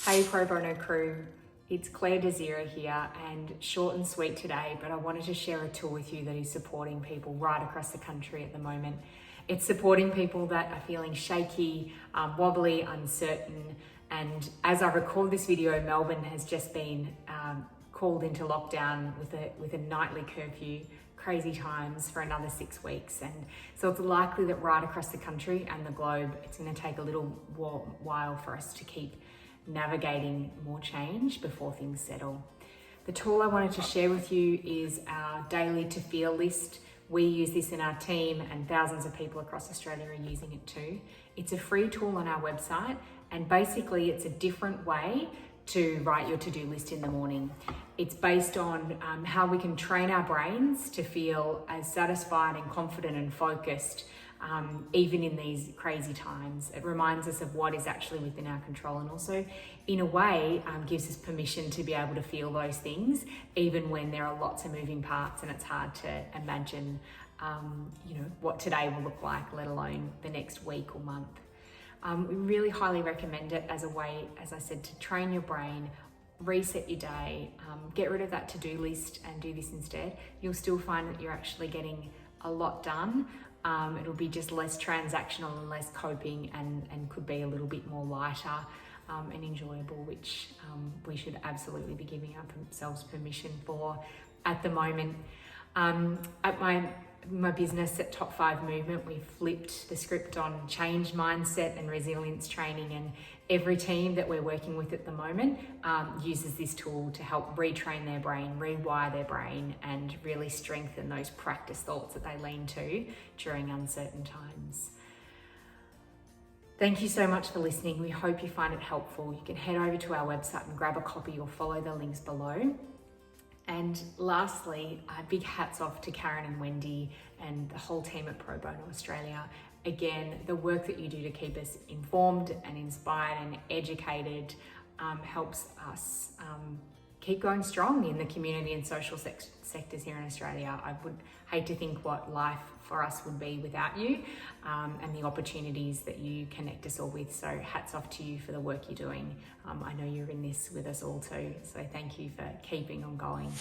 Hey Pro Bono crew, it's Claire Desira here, and short and sweet today, but I wanted to share a tool with you that is supporting people right across the country at the moment. It's supporting people that are feeling shaky, wobbly, uncertain, and as I record this video, Melbourne has just been called into lockdown with a nightly curfew. Crazy times for another 6 weeks, and so it's likely that right across the country and the globe it's going to take a little while for us to keep navigating more change before things settle. The tool I wanted to share with you is our daily to feel list. We use this in our team and thousands of people across Australia are using it too. It's a free tool on our website, and basically it's a different way to write your to-do list in the morning. It's based on how we can train our brains to feel as satisfied and confident and focused even in these crazy times. It reminds us of what is actually within our control, and also in a way gives us permission to be able to feel those things even when there are lots of moving parts and it's hard to imagine what today will look like, let alone the next week or month. We really highly recommend it as a way, as I said, to train your brain, reset your day, get rid of that to-do list and do this instead. You'll still find that you're actually getting a lot done. It'll be just less transactional and less coping, and could be a little bit more lighter and enjoyable, which we should absolutely be giving ourselves permission for at the moment. At my business at Top 5 Movement, we flipped the script on change mindset and resilience training, and every team that we're working with at the moment uses this tool to help retrain their brain, rewire their brain, and really strengthen those practice thoughts that they lean to during uncertain times. Thank you so much for listening. We hope you find it helpful. You can head over to our website and grab a copy or follow the links below. And lastly, big hats off to Karen and Wendy and the whole team at Pro Bono Australia. Again, the work that you do to keep us informed and inspired and educated helps us keep going strong in the community and social sectors here in Australia. I would hate to think what life for us would be without you and the opportunities that you connect us all with. So hats off to you for the work you're doing. I know you're in this with us all too. So thank you for keeping on going.